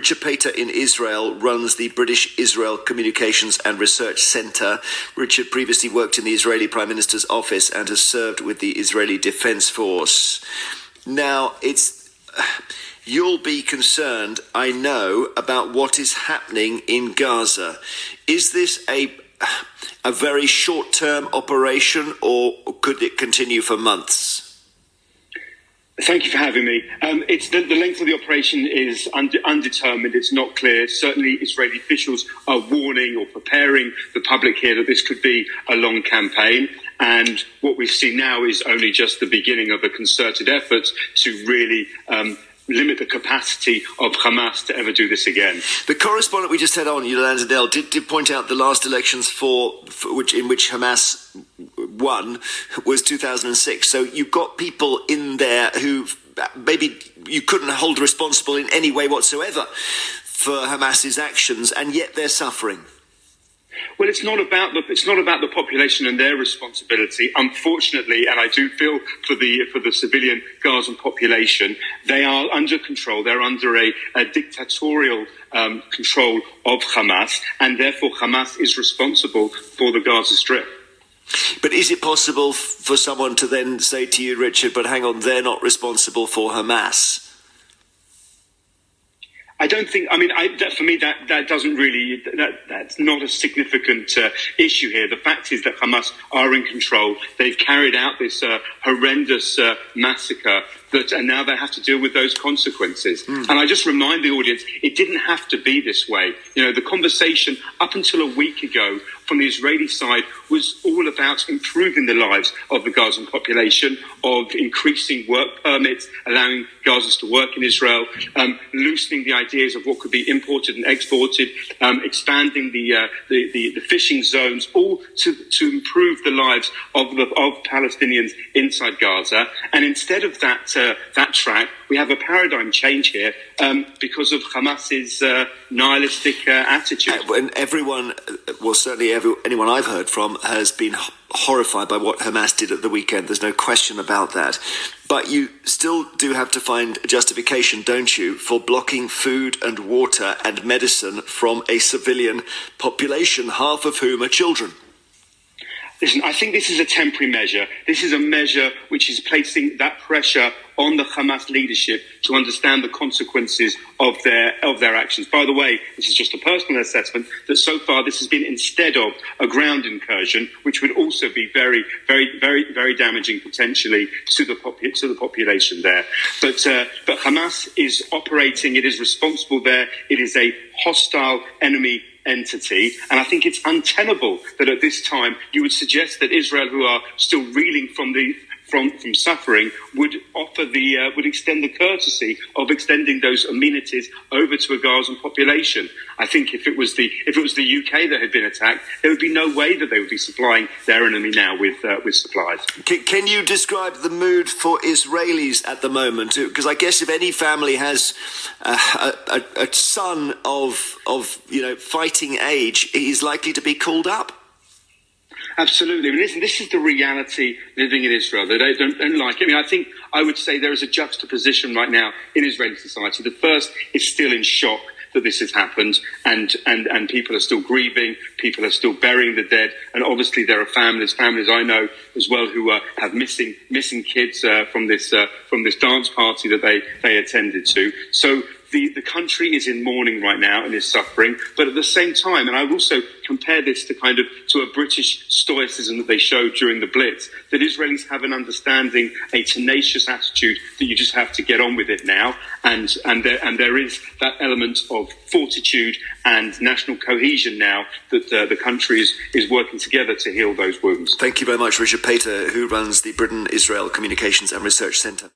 Richard Pater in Israel runs the British Israel Communications and Research Centre. Richard previously worked in the Israeli Prime Minister's office and has served with the Israeli Defence Force. Now, you'll be concerned, I know, about what is happening in Gaza. Is this a very short-term operation, or could it continue for months? Thank you for having me. It's the length of the operation is undetermined. It's not clear. Certainly, Israeli officials are warning or preparing the public here that this could be a long campaign. And what we've seen now is only just the beginning of a concerted effort to really limit the capacity of Hamas to ever do this again. The correspondent we just had on, Yolanda Dell, did point out the last elections in which Hamas won was 2006. So you've got people in there who maybe you couldn't hold responsible in any way whatsoever for Hamas's actions, and yet they're suffering. Well, it's not about the population and their responsibility. Unfortunately, and I do feel for the civilian Gazan population, they are under control. They're under a dictatorial control of Hamas, and therefore Hamas is responsible for the Gaza Strip. But is it possible for someone to then say to you, Richard, but hang on, they're not responsible for Hamas? I don't think. I mean, for me, that doesn't really. That's not a significant issue here. The fact is that Hamas are in control. They've carried out this horrendous massacre, and now they have to deal with those consequences. And I just remind the audience, it didn't have to be this way. You know, the conversation up until a week ago from the Israeli side was all about improving the lives of the Gazan population, of increasing work permits, allowing Gazans to work in Israel, loosening the ideas of what could be imported and exported, expanding the fishing zones, all to improve the lives of Palestinians inside Gaza. And instead of that track, we have a paradigm change here because of Hamas's nihilistic attitude. And everyone, well, certainly anyone I've heard from has been horrified by what Hamas did at the weekend. There's no question about that. But you still do have to find a justification, don't you, for blocking food and water and medicine from a civilian population, half of whom are children. Listen, I think this is a temporary measure. This is a measure which is placing that pressure on the Hamas leadership to understand the consequences of their actions. By the way, this is just a personal assessment, that so far this has been instead of a ground incursion, which would also be very, very, very, very damaging potentially to the population there. But Hamas is operating. It is responsible there. It is a hostile enemy entity, and I think it's untenable that at this time you would suggest that Israel, who are still reeling from suffering, would extend the courtesy of extending those amenities over to a Gazan population. I think if it was the UK that had been attacked, there would be no way that they would be supplying their enemy now with supplies. Can you describe the mood for Israelis at the moment? Because I guess if any family has a son of fighting age, he's likely to be called up. Absolutely. I mean, listen, this is the reality living in Israel. They don't like it. I mean, I would say there is a juxtaposition right now in Israeli society. The first is still in shock that this has happened, and people are still grieving, people are still burying the dead, and obviously there are families I know as well who have missing kids from this dance party that they attended to. So the country is in mourning right now and is suffering, but at the same time, and I would also compare this to a British stoicism that they showed during the Blitz, that Israelis have an understanding, a tenacious attitude that you just have to get on with it now, and there is that element of fortitude and national cohesion now that the country is working together to heal those wounds. Thank you very much, Richard Pater, who runs the Britain Israel Communications and Research Centre.